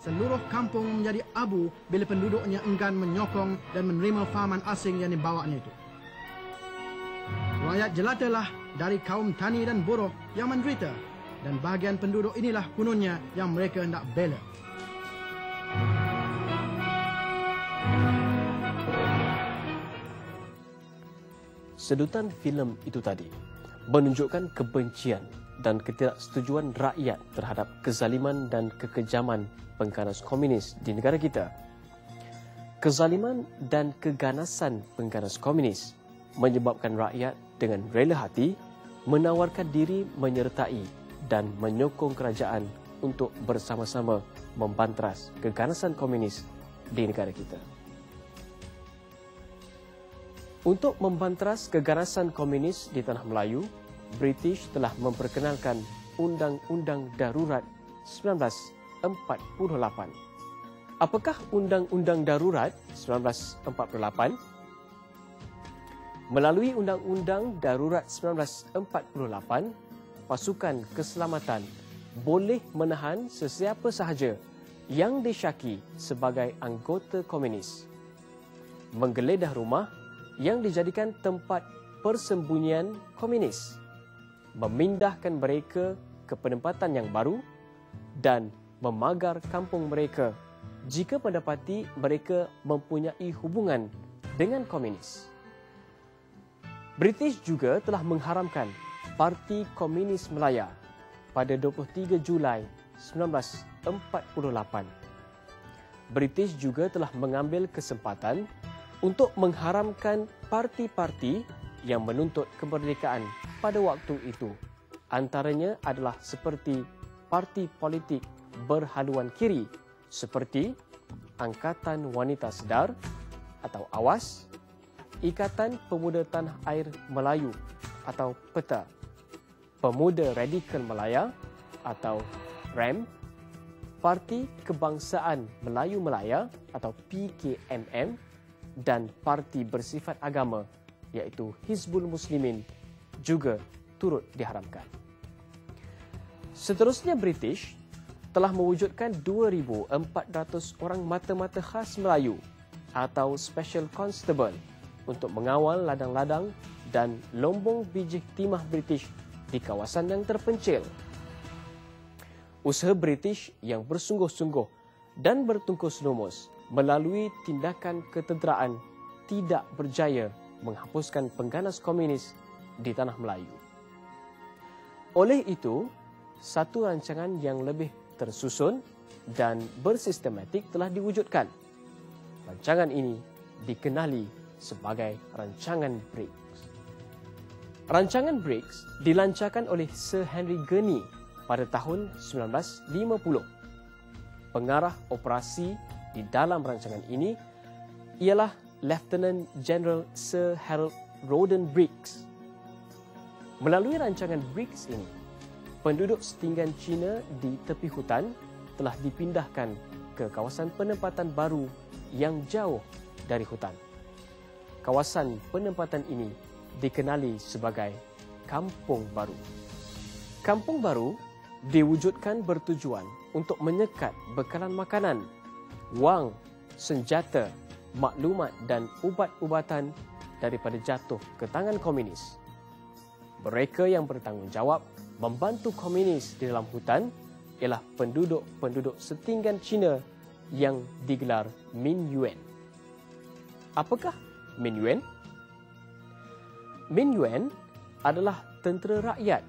seluruh kampung menjadi abu bila penduduknya enggan menyokong dan menerima fahaman asing yang dibawanya itu. Rakyat jelatalah dari kaum tani dan buruh yang menderita, dan bahagian penduduk inilah kononnya yang mereka hendak bela. Sedutan filem itu tadi menunjukkan kebencian dan ketidaksetujuan rakyat terhadap kezaliman dan kekejaman pengganas komunis di negara kita. Kezaliman dan keganasan pengganas komunis menyebabkan rakyat dengan rela hati menawarkan diri menyertai dan menyokong kerajaan untuk bersama-sama membantras keganasan komunis di negara kita. Untuk membantras keganasan komunis di tanah Melayu, British telah memperkenalkan Undang-Undang Darurat 1948. Apakah Undang-Undang Darurat 1948? Melalui Undang-Undang Darurat 1948, pasukan keselamatan boleh menahan sesiapa sahaja yang disyaki sebagai anggota komunis, menggeledah rumah yang dijadikan tempat persembunyian komunis, memindahkan mereka ke penempatan yang baru dan memagar kampung mereka jika mendapati mereka mempunyai hubungan dengan komunis. British juga telah mengharamkan Parti Komunis Melaya pada 23 Julai 1948. British juga telah mengambil kesempatan untuk mengharamkan parti-parti yang menuntut kemerdekaan pada waktu itu. Antaranya adalah seperti parti politik berhaluan kiri seperti Angkatan Wanita Sedar atau AWAS, Ikatan Pemuda Tanah Air Melayu atau PETA, Pemuda Radikal Malaya atau RAM, Parti Kebangsaan Melayu Melaya atau PKMM, dan parti bersifat agama iaitu Hizbul Muslimin juga turut diharamkan. Seterusnya, British telah mewujudkan 2,400 orang mata-mata khas Melayu atau Special Constable untuk mengawal ladang-ladang dan lombong biji timah British di kawasan yang terpencil. Usaha British yang bersungguh-sungguh dan bertungkus lumus melalui tindakan ketederaan tidak berjaya menghapuskan pengganas komunis di tanah Melayu. Oleh itu, satu rancangan yang lebih tersusun dan bersistematik telah diwujudkan. Rancangan ini dikenali sebagai Rancangan Briggs. Rancangan Briggs dilancarkan oleh Sir Henry Gurney pada tahun 1950. Pengarah operasi di dalam rancangan ini ialah Lieutenant General Sir Harold Roden Briggs. Melalui rancangan Briggs ini, penduduk setinggan Cina di tepi hutan telah dipindahkan ke kawasan penempatan baru yang jauh dari hutan. Kawasan penempatan ini dikenali sebagai Kampung Baru. Kampung Baru diwujudkan bertujuan untuk menyekat bekalan makanan, wang, senjata, maklumat dan ubat-ubatan daripada jatuh ke tangan komunis. Mereka yang bertanggungjawab membantu komunis di dalam hutan ialah penduduk-penduduk setinggan Cina yang digelar Minyuan. Apakah Minyuan? Minyuan adalah tentera rakyat.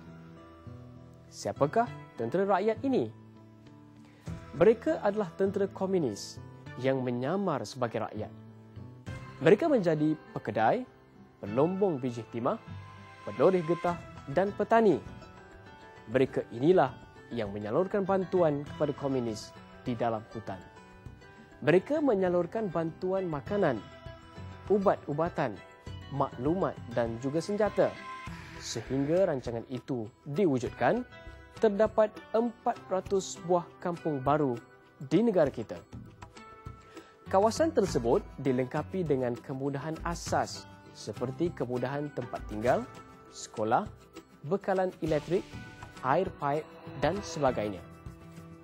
Siapakah tentera rakyat ini? Mereka adalah tentera komunis yang menyamar sebagai rakyat. Mereka menjadi pekedai, pelombong biji timah, peloreh getah dan petani. Mereka inilah yang menyalurkan bantuan kepada komunis di dalam hutan. Mereka menyalurkan bantuan makanan, ubat-ubatan, maklumat dan juga senjata. Sehingga rancangan itu diwujudkan, terdapat 400 buah kampung baru di negara kita. Kawasan tersebut dilengkapi dengan kemudahan asas seperti kemudahan tempat tinggal, sekolah, bekalan elektrik, air paip dan sebagainya.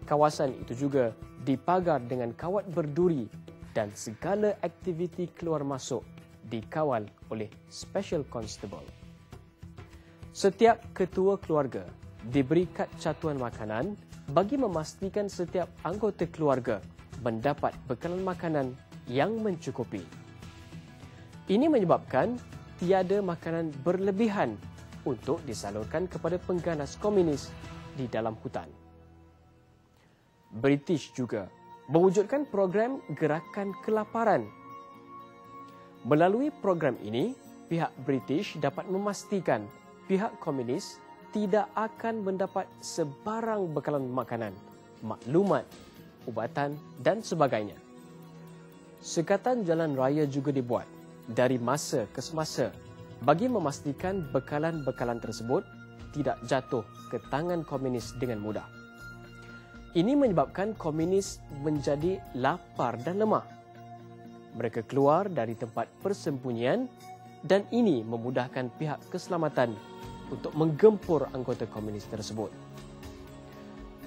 Kawasan itu juga dipagar dengan kawat berduri dan segala aktiviti keluar masuk dikawal oleh Special Constable. Setiap ketua keluarga diberi kad catuan makanan bagi memastikan setiap anggota keluarga mendapat bekalan makanan yang mencukupi. Ini menyebabkan tiada makanan berlebihan untuk disalurkan kepada pengganas komunis di dalam hutan. British juga mewujudkan program gerakan kelaparan. Melalui program ini, pihak British dapat memastikan pihak komunis tidak akan mendapat sebarang bekalan makanan, maklumat, ubatan dan sebagainya. Sekatan jalan raya juga dibuat dari masa ke semasa bagi memastikan bekalan-bekalan tersebut tidak jatuh ke tangan komunis dengan mudah. Ini menyebabkan komunis menjadi lapar dan lemah. Mereka keluar dari tempat persembunyian dan ini memudahkan pihak keselamatan untuk menggempur anggota komunis tersebut.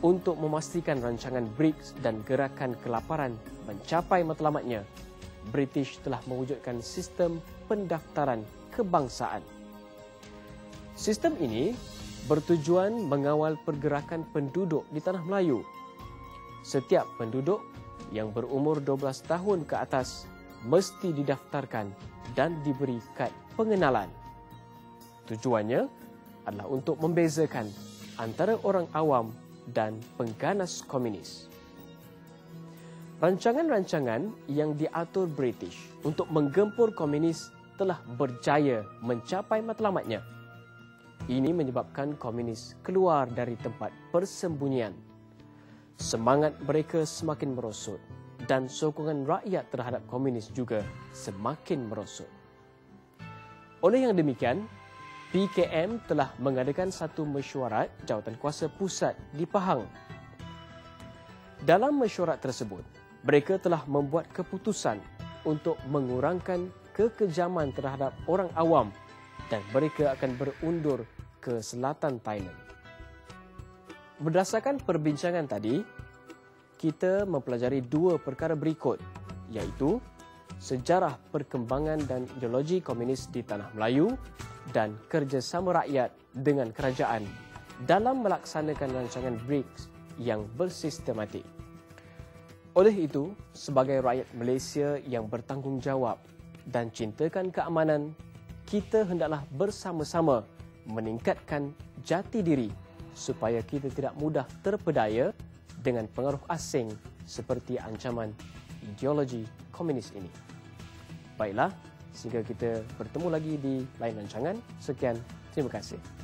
Untuk memastikan rancangan BRICS dan gerakan kelaparan mencapai matlamatnya, British telah mewujudkan sistem pendaftaran kebangsaan. Sistem ini bertujuan mengawal pergerakan penduduk di Tanah Melayu. Setiap penduduk yang berumur 12 tahun ke atas mesti didaftarkan dan diberi kad pengenalan. Tujuannya adalah untuk membezakan antara orang awam dan pengganas komunis. Rancangan-rancangan yang diatur British untuk menggempur komunis telah berjaya mencapai matlamatnya. Ini menyebabkan komunis keluar dari tempat persembunyian. Semangat mereka semakin merosot dan sokongan rakyat terhadap komunis juga semakin merosot. Oleh yang demikian, PKM telah mengadakan satu mesyuarat Jawatankuasa Pusat di Pahang. Dalam mesyuarat tersebut, mereka telah membuat keputusan untuk mengurangkan kekejaman terhadap orang awam dan mereka akan berundur ke selatan Thailand. Berdasarkan perbincangan tadi, kita mempelajari dua perkara berikut, iaitu sejarah perkembangan dan ideologi komunis di Tanah Melayu dan kerjasama rakyat dengan kerajaan dalam melaksanakan rancangan BRICS yang bersistematik. Oleh itu, sebagai rakyat Malaysia yang bertanggungjawab dan cintakan keamanan, kita hendaklah bersama-sama meningkatkan jati diri supaya kita tidak mudah terpedaya dengan pengaruh asing seperti ancaman ideologi komunis ini. Baiklah, sehingga kita bertemu lagi di lain rancangan. Sekian, terima kasih.